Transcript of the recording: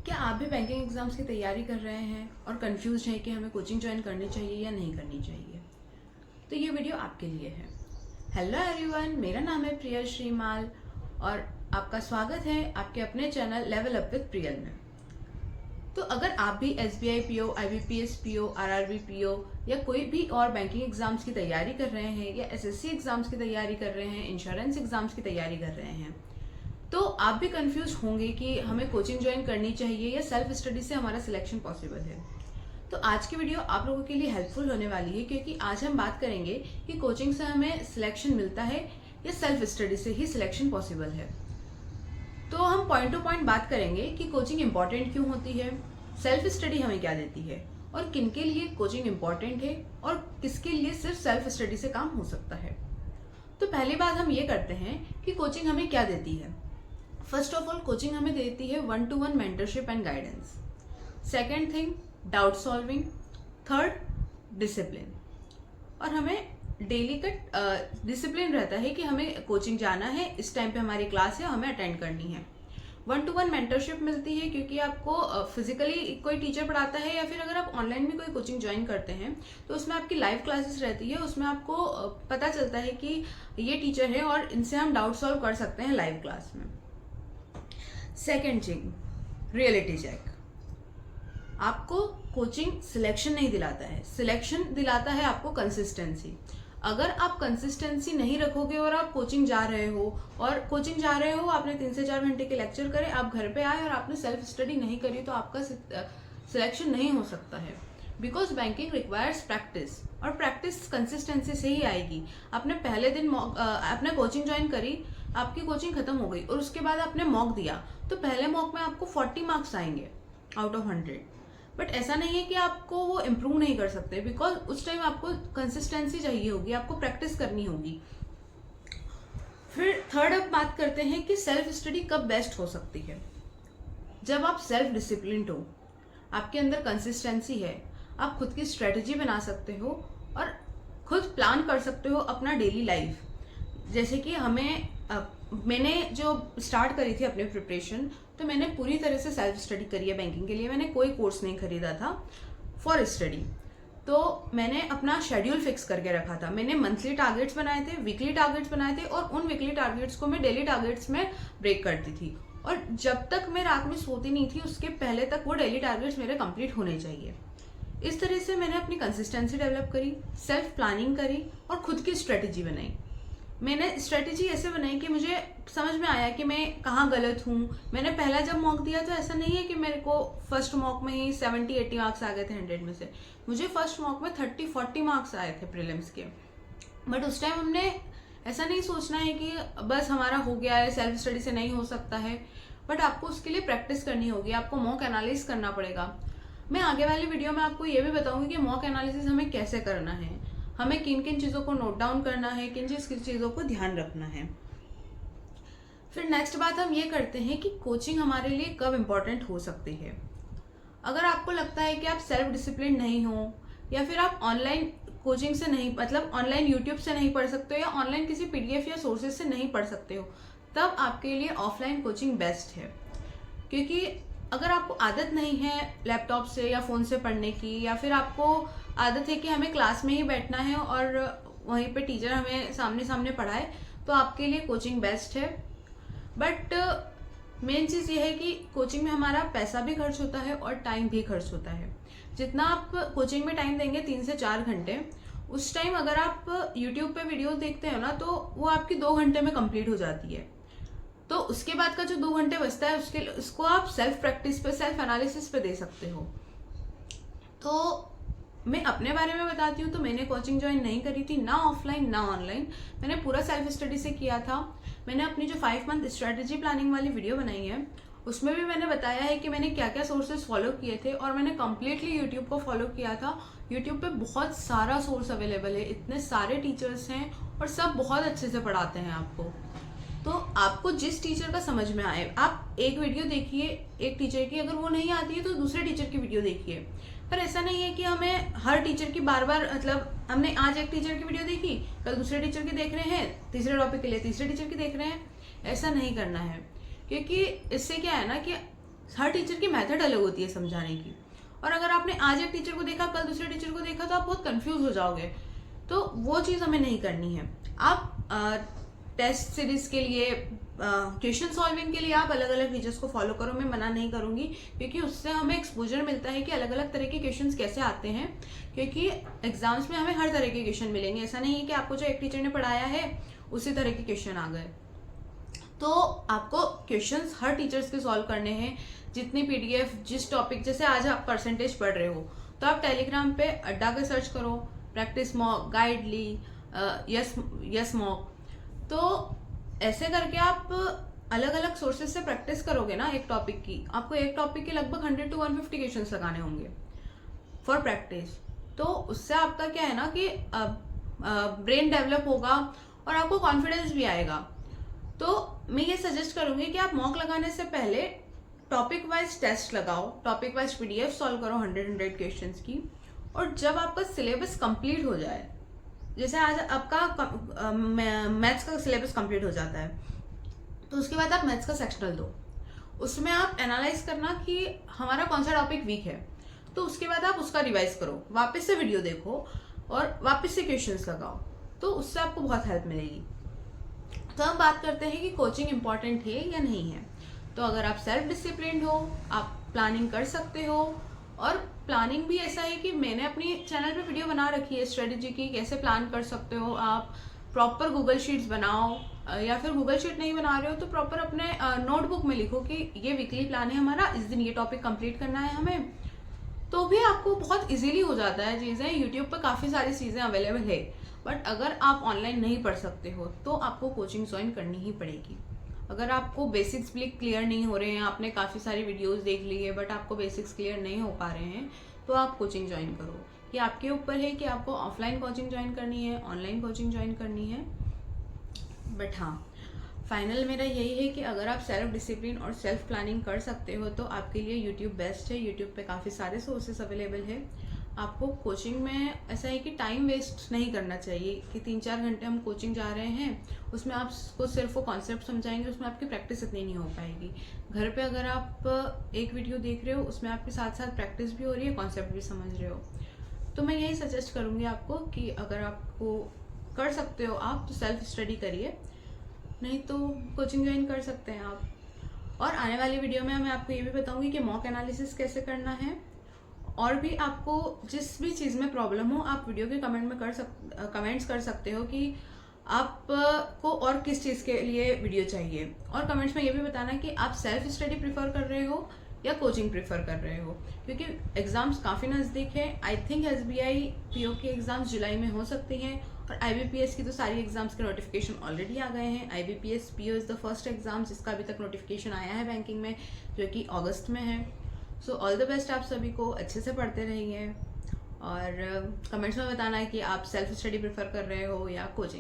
क्या आप भी बैंकिंग एग्जाम्स की तैयारी कर रहे हैं और कंफ्यूज हैं कि हमें कोचिंग ज्वाइन करनी चाहिए या नहीं करनी चाहिए? तो ये वीडियो आपके लिए है। हेलो एवरीवन, मेरा नाम है प्रियल श्रीमाल और आपका स्वागत है आपके अपने channel level up with Priyal में। तो अगर आप भी SBI PO, IBPS PO, RRB PO या कोई भी और बैंकिंग एग्जाम्स की तैयारी कर रहे हैं या SSC एग्जाम्स की तैयारी कर रहे हैं, इंश्योरेंस एग्जाम्स की तैयारी कर रहे हैं, तो आप भी कंफ्यूज होंगे कि हमें कोचिंग ज्वाइन करनी चाहिए या सेल्फ स्टडी से हमारा सिलेक्शन पॉसिबल है। तो आज की वीडियो आप लोगों के लिए हेल्पफुल होने वाली है, क्योंकि आज हम बात करेंगे कि कोचिंग से हमें सिलेक्शन मिलता है या सेल्फ स्टडी से ही सिलेक्शन पॉसिबल है। तो हम पॉइंट टू पॉइंट बात करेंगे कि कोचिंग इंपॉर्टेंट क्यों होती है, सेल्फ स्टडी हमें क्या देती है और किनके लिए कोचिंग इंपॉर्टेंट है और किसके लिए सिर्फ सेल्फ स्टडी से काम हो सकता है। तो पहली बात हम ये करते हैं कि कोचिंग हमें क्या देती है। फर्स्ट ऑफ ऑल, कोचिंग हमें देती है 1-to-1 mentorship and guidance. Second thing, doubt solving. Third, discipline. और हमें डेली का डिसिप्लिन रहता है कि हमें कोचिंग जाना है, इस टाइम पे हमारी क्लास है, हमें अटेंड करनी है। 1-to-1 मेंटरशिप मिलती है क्योंकि आपको फिजिकली कोई टीचर पढ़ाता है या फिर अगर आप ऑनलाइन भी कोई कोचिंग ज्वाइन करते हैं तो उसमें आपकी लाइव क्लासेस रहती है, उसमें आपको पता चलता है कि ये टीचर है और इनसे हम डाउट सॉल्व कर सकते हैं लाइव क्लास में। Second thing, reality check. आपको कोचिंग सिलेक्शन नहीं दिलाता है, सिलेक्शन दिलाता है आपको कंसिस्टेंसी। अगर आप कंसिस्टेंसी नहीं रखोगे और आप कोचिंग जा रहे हो आपने 3 से 4 घंटे के लेक्चर करे, आप घर पे आए और आपने सेल्फ स्टडी नहीं करी, तो आपका सिलेक्शन नहीं हो सकता है। बिकॉज बैंकिंग रिक्वायर्स प्रैक्टिस, और प्रैक्टिस कंसिस्टेंसी से ही आएगी। आपने पहले दिन आपने कोचिंग ज्वाइन करी, आपकी कोचिंग खत्म हो गई और उसके बाद आपने मॉक दिया, तो पहले मॉक में आपको 40 मार्क्स आएंगे आउट ऑफ 100। बट ऐसा नहीं है कि आपको वो इम्प्रूव नहीं कर सकते, बिकॉज उस टाइम आपको कंसिस्टेंसी चाहिए होगी, आपको प्रैक्टिस करनी होगी। फिर थर्ड अब बात करते हैं कि सेल्फ स्टडी कब बेस्ट हो सकती है। जब आप सेल्फ डिसिप्लिन्ड हो, आपके अंदर कंसिस्टेंसी है, आप खुद की स्ट्रेटजी बना सकते हो और खुद प्लान कर सकते हो अपना डेली लाइफ। जैसे कि मैंने जो स्टार्ट करी थी अपनी प्रिपरेशन, तो मैंने पूरी तरह से सेल्फ स्टडी करी है बैंकिंग के लिए। मैंने कोई कोर्स नहीं खरीदा था फॉर स्टडी। तो मैंने अपना शेड्यूल फिक्स करके रखा था। मैंने मंथली टारगेट्स बनाए थे, वीकली टारगेट्स बनाए थे और उन वीकली टारगेट्स को मैं डेली टारगेट्स में ब्रेक करती थी। और जब तक मैं रात में सोती नहीं थी उसके पहले तक वो डेली टारगेट्स मेरे कंप्लीट होने चाहिए। इस तरह से मैंने अपनी कंसिस्टेंसी डेवलप करी, सेल्फ प्लानिंग करी और खुद की स्ट्रेटेजी बनाई। मैंने स्ट्रेटेजी ऐसे बनाई कि मुझे समझ में आया कि मैं कहाँ गलत हूँ। मैंने पहला जब मॉक दिया तो ऐसा नहीं है कि मेरे को फर्स्ट मॉक में ही 70-80 मार्क्स आ गए थे 100 में से। मुझे फर्स्ट मॉक में 30-40 मार्क्स आए थे प्रीलिम्स के। बट उस टाइम हमने ऐसा नहीं सोचना है कि बस हमारा हो गया है, सेल्फ स्टडी से नहीं हो सकता है। बट आपको उसके लिए प्रैक्टिस करनी होगी, आपको मॉक एनालिसिस करना पड़ेगा। मैं आगे वाली वीडियो में आपको ये भी बताऊंगी कि मॉक एनालिसिस हमें कैसे करना है, हमें किन किन चीज़ों को नोट डाउन करना है, किन चीज़ों को ध्यान रखना है। फिर नेक्स्ट बात हम ये करते हैं कि कोचिंग हमारे लिए कब इम्पोर्टेंट हो सकती है। अगर आपको लगता है कि आप सेल्फ डिसिप्लिन नहीं हो या फिर आप ऑनलाइन कोचिंग से नहीं, मतलब ऑनलाइन यूट्यूब से नहीं पढ़ सकते हो या ऑनलाइन किसी PDF या सोर्सेज से नहीं पढ़ सकते हो, तब आपके लिए ऑफलाइन कोचिंग बेस्ट है। क्योंकि अगर आपको आदत नहीं है लैपटॉप से या फ़ोन से पढ़ने की, या फिर आपको आदत है कि हमें क्लास में ही बैठना है और वहीं पे टीचर हमें सामने सामने पढ़ाए, तो आपके लिए कोचिंग बेस्ट है। बट मेन चीज़ ये है कि कोचिंग में हमारा पैसा भी खर्च होता है और टाइम भी खर्च होता है। जितना आप कोचिंग में टाइम देंगे 3 से 4 घंटे, उस टाइम अगर आप यूट्यूब पे वीडियो देखते हो ना, तो वो आपकी 2 घंटे में कंप्लीट हो जाती है। तो उसके बाद का जो 2 घंटे बचता है उसको आप सेल्फ प्रैक्टिस पे, सेल्फ एनालिसिस पे दे सकते हो। तो मैं अपने बारे में बताती हूँ, तो मैंने कोचिंग ज्वाइन नहीं करी थी, ना ऑफलाइन ना ऑनलाइन। मैंने पूरा सेल्फ स्टडी से किया था। मैंने अपनी जो 5 मंथ स्ट्रेटेजी प्लानिंग वाली वीडियो बनाई है, उसमें भी मैंने बताया है कि मैंने क्या क्या सोर्सेज फॉलो किए थे और मैंने कम्प्लीटली यूट्यूब को फॉलो किया था। यूट्यूब पे बहुत सारा सोर्स अवेलेबल है, इतने सारे टीचर्स हैं और सब बहुत अच्छे से पढ़ाते हैं आपको। तो आपको जिस टीचर का समझ में आए, आप एक वीडियो देखिए एक टीचर की, अगर वो नहीं आती है तो दूसरे टीचर की वीडियो देखिए। पर ऐसा नहीं है कि हमें हर टीचर की बार बार, मतलब हमने आज एक टीचर की वीडियो देखी, कल दूसरे टीचर की देख रहे हैं, तीसरे टॉपिक के लिए तीसरे टीचर की देख रहे हैं, ऐसा नहीं करना है। क्योंकि इससे क्या है ना कि हर टीचर की मेथड अलग होती है समझाने की। और अगर आपने आज एक टीचर को देखा, कल दूसरे टीचर को देखा, तो आप बहुत कंफ्यूज हो जाओगे। तो वो चीज़ हमें नहीं करनी है। आप टेस्ट सीरीज के लिए, क्वेश्चन सॉल्विंग के लिए आप अलग अलग टीचर्स को फॉलो करो, मैं मना नहीं करूंगी, क्योंकि उससे हमें एक्सपोजर मिलता है कि अलग अलग तरह के क्वेश्चंस कैसे आते हैं। क्योंकि एग्जाम्स में हमें हर तरह के क्वेश्चन मिलेंगे, ऐसा नहीं है कि आपको जो एक टीचर ने पढ़ाया है उसी तरह के क्वेश्चन आ गए। तो आपको क्वेश्चंस हर टीचर्स के सॉल्व करने हैं। जितनी पीडीएफ, जिस टॉपिक, जैसे आज आप परसेंटेज पढ़ रहे हो तो आप टेलीग्राम पे अड्डा के सर्च करो, प्रैक्टिस मॉक, गाइडली, यस मॉक। तो ऐसे करके आप अलग अलग सोर्सेज से प्रैक्टिस करोगे ना एक टॉपिक की, आपको एक टॉपिक के लगभग 100 to 150 क्वेश्चंस लगाने होंगे फॉर प्रैक्टिस। तो उससे आपका क्या है ना कि ब्रेन डेवलप होगा और आपको कॉन्फिडेंस भी आएगा। तो मैं ये सजेस्ट करूंगी कि आप मॉक लगाने से पहले टॉपिक वाइज टेस्ट लगाओ, टॉपिक वाइज पीडीएफ सॉल्व करो 100 क्वेश्चंस की। और जब आपका सिलेबस कंप्लीट हो जाए, जैसे आज आपका मैथ्स का सिलेबस कंप्लीट हो जाता है, तो उसके बाद आप मैथ्स का सेक्शनल दो, उसमें आप एनालाइज करना कि हमारा कौन सा टॉपिक वीक है। तो उसके बाद आप उसका रिवाइज करो, वापस से वीडियो देखो और वापस से क्वेश्चंस लगाओ, तो उससे आपको बहुत हेल्प मिलेगी। तो हम बात करते हैं कि कोचिंग इंपॉर्टेंट है या नहीं है। तो अगर आप सेल्फ डिसिप्लिन्ड हो, आप प्लानिंग कर सकते हो। और प्लानिंग भी ऐसा है कि मैंने अपनी चैनल पे वीडियो बना रखी है स्ट्रेटेजी की, कैसे प्लान कर सकते हो आप। प्रॉपर गूगल शीट्स बनाओ, या फिर गूगल शीट नहीं बना रहे हो तो प्रॉपर अपने नोटबुक में लिखो कि ये वीकली प्लान है हमारा, इस दिन ये टॉपिक कंप्लीट करना है हमें। तो भी आपको बहुत इजीली हो जाता है चीज़ें। यूट्यूब पर काफ़ी सारी चीज़ें अवेलेबल है। बट अगर आप ऑनलाइन नहीं पढ़ सकते हो तो आपको कोचिंग ज्वाइन करनी ही पड़ेगी। अगर आपको बेसिक्स भी क्लियर नहीं हो रहे हैं, आपने काफ़ी सारी वीडियोस देख ली है बट आपको बेसिक्स क्लियर नहीं हो पा रहे हैं, तो आप कोचिंग ज्वाइन करो। ये आपके ऊपर है कि आपको ऑफलाइन कोचिंग ज्वाइन करनी है, ऑनलाइन कोचिंग ज्वाइन करनी है। बट हाँ, फाइनल मेरा यही है कि अगर आप सेल्फ डिसिप्लिन और सेल्फ प्लानिंग कर सकते हो तो आपके लिए यूट्यूब बेस्ट है। यूट्यूब पे काफ़ी सारे सोर्सेस अवेलेबल है। आपको कोचिंग में ऐसा है कि टाइम वेस्ट नहीं करना चाहिए कि 3-4 घंटे हम कोचिंग जा रहे हैं, उसमें आपको सिर्फ वो कॉन्सेप्ट समझाएंगे, उसमें आपकी प्रैक्टिस इतनी नहीं हो पाएगी। घर पे अगर आप एक वीडियो देख रहे हो, उसमें आपके साथ साथ प्रैक्टिस भी हो रही है, कॉन्सेप्ट भी समझ रहे हो। तो मैं यही सजेस्ट करूँगी आपको कि अगर आपको कर सकते हो आप तो सेल्फ स्टडी करिए, नहीं तो कोचिंग ज्वाइन कर सकते हैं आप। और आने वाली वीडियो में मैं आपको ये भी बताऊंगी कि मॉक एनालिसिस कैसे करना है। और भी आपको जिस भी चीज़ में प्रॉब्लम हो, आप वीडियो के कमेंट्स कर सकते हो कि आपको और किस चीज़ के लिए वीडियो चाहिए। और कमेंट्स में ये भी बताना कि आप सेल्फ स्टडी प्रीफर कर रहे हो या कोचिंग प्रीफर कर रहे हो, क्योंकि एग्ज़ाम्स काफ़ी नज़दीक है। आई थिंक SBI PO के एग्ज़ाम्स जुलाई में हो सकती हैं, और IBPS की तो सारी एग्जाम्स के नोटिफिकेशन ऑलरेडी आ गए हैं। IBPS PO is the first exam जिसका अभी तक नोटिफिकेशन आया है बैंकिंग में, जो कि अगस्त में है। सो ऑल द बेस्ट आप सभी को, अच्छे से पढ़ते रहिए। और कमेंट्स में बताना है कि आप सेल्फ स्टडी प्रेफर कर रहे हो या कोचिंग।